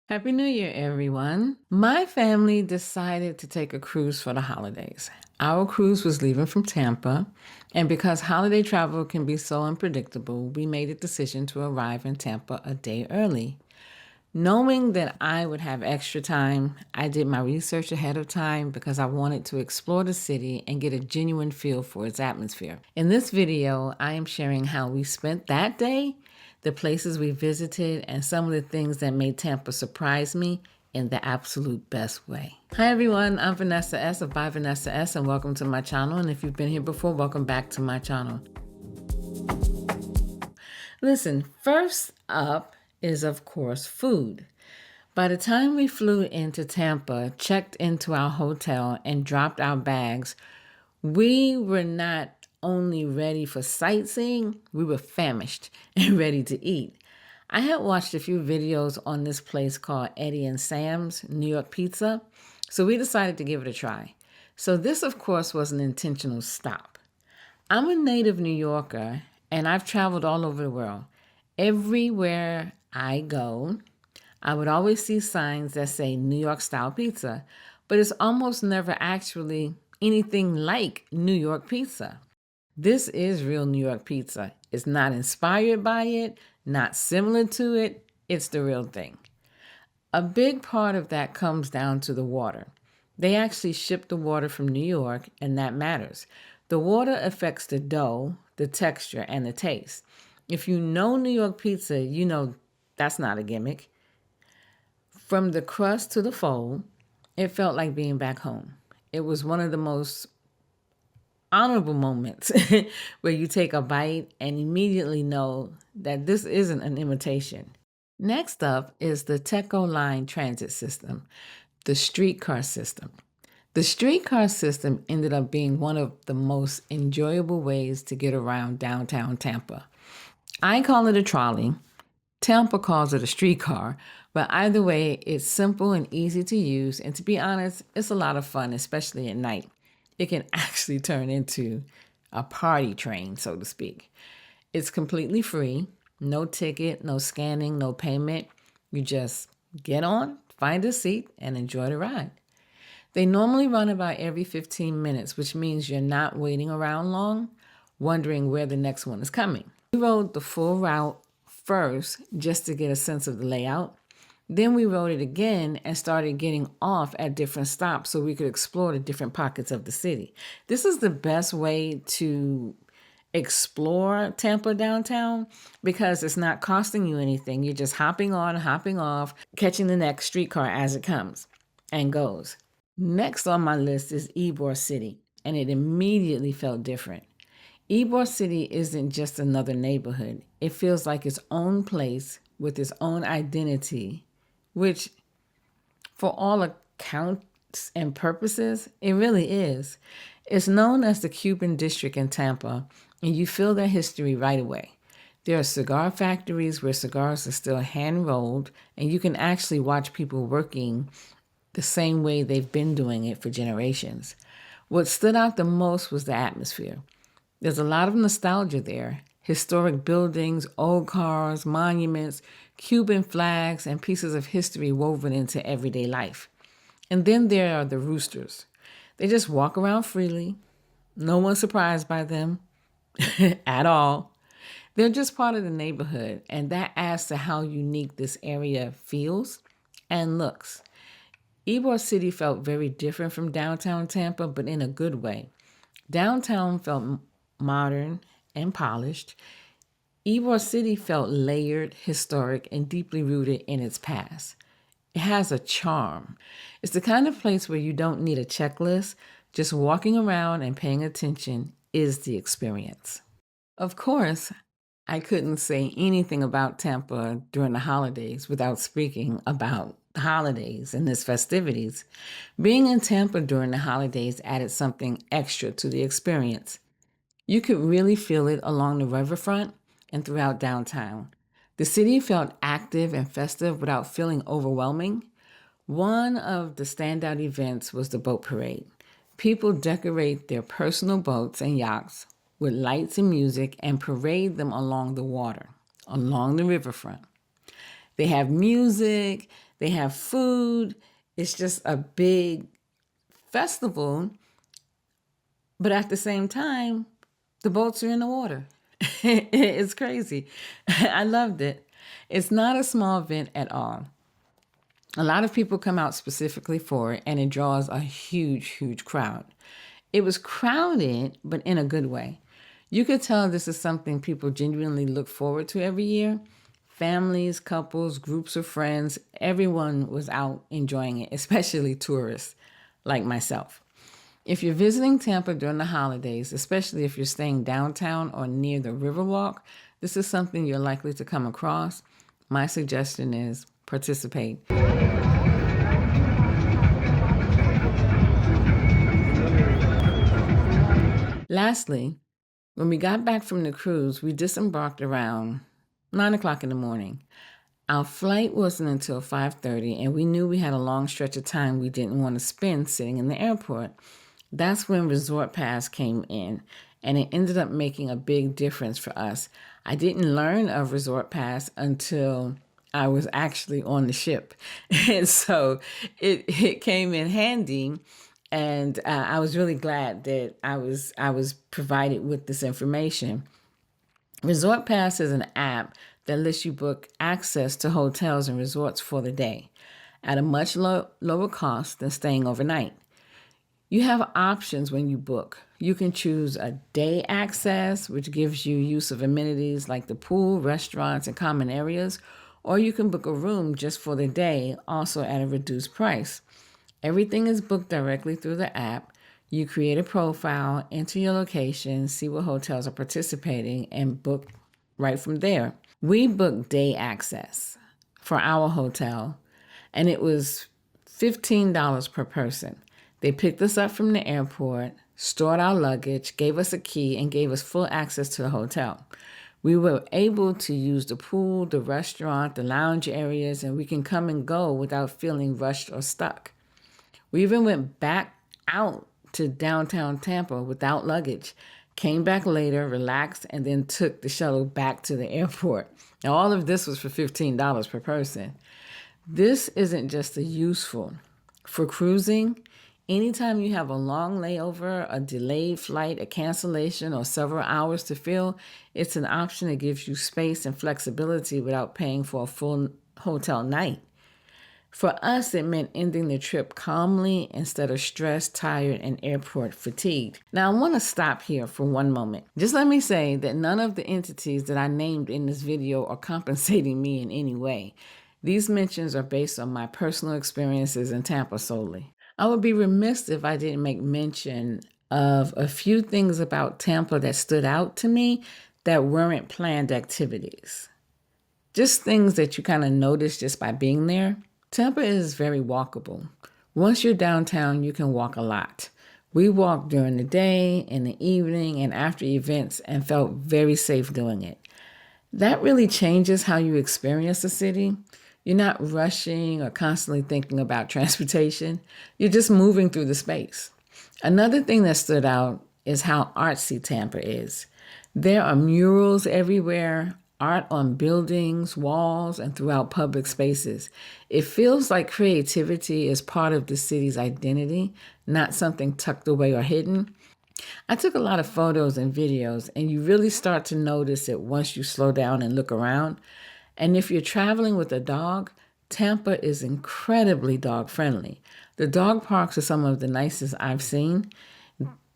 Happy New Year, everyone. My family decided to take a cruise for the holidays. Our cruise was leaving from Tampa, and because holiday travel can be so unpredictable, we made a decision to arrive in Tampa a day early. Knowing that I would have extra time, I did my research ahead of time because I wanted to explore the city and get a genuine feel for its atmosphere. In this video, I am sharing how we spent that day, the places we visited, and some of the things that made Tampa surprise me in the absolute best way. Hi everyone, I'm Vanessa S. of By Vanessa S. and welcome to my channel. And if you've been here before, welcome back to my channel. Listen, first up is of course food. By the time we flew into Tampa, checked into our hotel, and dropped our bags, we were not only ready for sightseeing, we were famished and ready to eat. I had watched a few videos on this place called Eddie and Sam's New York Pizza, so we decided to give it a try. So this, of course, was an intentional stop. I'm a native New Yorker, and I've traveled all over the world. Everywhere I go, I would always see signs that say New York style pizza, but it's almost never actually anything like New York pizza. This is real New York pizza. It's not inspired by it, not similar to it. It's the real thing. A big part of that comes down to the water. They actually ship the water from New York, and that matters. The water affects the dough, the texture, and the taste. If you know New York pizza, you know that's not a gimmick. From the crust to the fold, it felt like being back home. It was one of the most honorable moments where you take a bite and immediately know that this isn't an imitation. Next up is the Teco Line transit system, the streetcar system. The streetcar system ended up being one of the most enjoyable ways to get around downtown Tampa. I call it a trolley. Tampa calls it a streetcar, but either way, it's simple and easy to use, and to be honest, it's a lot of fun, especially at night. It can actually turn into a party train, so to speak. It's completely free, no ticket, no scanning, no payment. You just get on, find a seat, and enjoy the ride. They normally run about every 15 minutes, which means you're not waiting around long, wondering where the next one is coming. We rode the full route first just to get a sense of the layout. Then we rode it again and started getting off at different stops so we could explore the different pockets of the city. This is the best way to explore Tampa downtown because it's not costing you anything. You're just hopping on, hopping off, catching the next streetcar as it comes and goes. Next on my list is Ybor City, and it immediately felt different. Ybor City isn't just another neighborhood. It feels like its own place with its own identity, which for all accounts and purposes, it really is. It's known as the Cuban district in Tampa, and you feel their history right away. There are cigar factories where cigars are still hand-rolled, and you can actually watch people working the same way they've been doing it for generations. What stood out the most was the atmosphere. There's a lot of nostalgia there. Historic buildings, old cars, monuments, Cuban flags, and pieces of history woven into everyday life. And then there are the roosters. They just walk around freely. No one's surprised by them at all. They're just part of the neighborhood, and that adds to how unique this area feels and looks. Ybor City felt very different from downtown Tampa, but in a good way. Downtown felt modern and polished. Ybor City felt layered, historic, and deeply rooted in its past. It has a charm. It's the kind of place where you don't need a checklist. Just walking around and paying attention is the experience. Of course, I couldn't say anything about Tampa during the holidays without speaking about the holidays and its festivities. Being in Tampa during the holidays added something extra to the experience. You could really feel it along the riverfront and throughout downtown. The city felt active and festive without feeling overwhelming. One of the standout events was the boat parade. People decorate their personal boats and yachts with lights and music and parade them along the water, along the riverfront. They have music, They have food. It's just a big festival. But at the same time, the boats are in the water. It's crazy. I loved it. It's not a small event at all. A lot of people come out specifically for it, and it draws a huge, huge crowd. It was crowded, but in a good way. You could tell this is something people genuinely look forward to every year. Families, couples, groups of friends, everyone was out enjoying it, especially tourists like myself. If you're visiting Tampa during the holidays, especially if you're staying downtown or near the Riverwalk, this is something you're likely to come across. My suggestion is participate. Lastly, when we got back from the cruise, we disembarked around 9 o'clock in the morning. Our flight wasn't until 5:30, and we knew we had a long stretch of time we didn't want to spend sitting in the airport. That's when Resort Pass came in, and it ended up making a big difference for us. I didn't learn of Resort Pass until I was actually on the ship. And so it came in handy, and I was really glad that I was provided with this information. Resort Pass is an app that lets you book access to hotels and resorts for the day at a much lower cost than staying overnight. You have options when you book. You can choose a day access, which gives you use of amenities like the pool, restaurants, and common areas, or you can book a room just for the day, also at a reduced price. Everything is booked directly through the app. You create a profile, enter your location, see what hotels are participating, and book right from there. We booked day access for our hotel, and it was $15 per person. They picked us up from the airport, stored our luggage, gave us a key, and gave us full access to the hotel. We were able to use the pool, the restaurant, the lounge areas, and we can come and go without feeling rushed or stuck. We even went back out to downtown Tampa without luggage, came back later, relaxed, and then took the shuttle back to the airport. Now, all of this was for $15 per person. This isn't just a useful. For cruising, anytime you have a long layover, a delayed flight, a cancellation, or several hours to fill, it's an option that gives you space and flexibility without paying for a full hotel night. For us, it meant ending the trip calmly instead of stressed, tired, and airport fatigued. Now, I want to stop here for one moment. Just let me say that none of the entities that I named in this video are compensating me in any way. These mentions are based on my personal experiences in Tampa solely. I would be remiss if I didn't make mention of a few things about Tampa that stood out to me that weren't planned activities. Just things that you kind of notice just by being there. Tampa is very walkable. Once you're downtown, you can walk a lot. We walked during the day, in the evening, and after events and felt very safe doing it. That really changes how you experience the city. You're not rushing or constantly thinking about transportation. You're just moving through the space. Another thing that stood out is how artsy Tampa is. There are murals everywhere, art on buildings, walls, and throughout public spaces. It feels like creativity is part of the city's identity, not something tucked away or hidden. I took a lot of photos and videos, and you really start to notice it once you slow down and look around. And if you're traveling with a dog, Tampa is incredibly dog friendly. The dog parks are some of the nicest I've seen.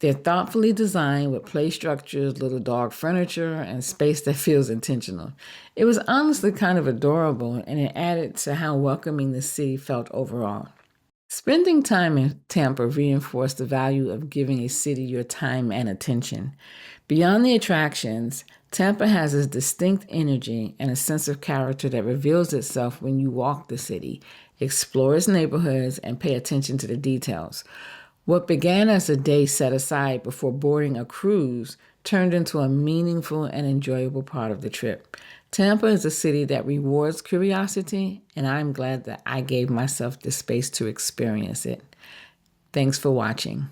They're thoughtfully designed with play structures, little dog furniture, and space that feels intentional. It was honestly kind of adorable, and it added to how welcoming the city felt overall. Spending time in Tampa reinforced the value of giving a city your time and attention. Beyond the attractions, Tampa has a distinct energy and a sense of character that reveals itself when you walk the city, explore its neighborhoods, and pay attention to the details. What began as a day set aside before boarding a cruise turned into a meaningful and enjoyable part of the trip. Tampa is a city that rewards curiosity, and I'm glad that I gave myself the space to experience it. Thanks for watching.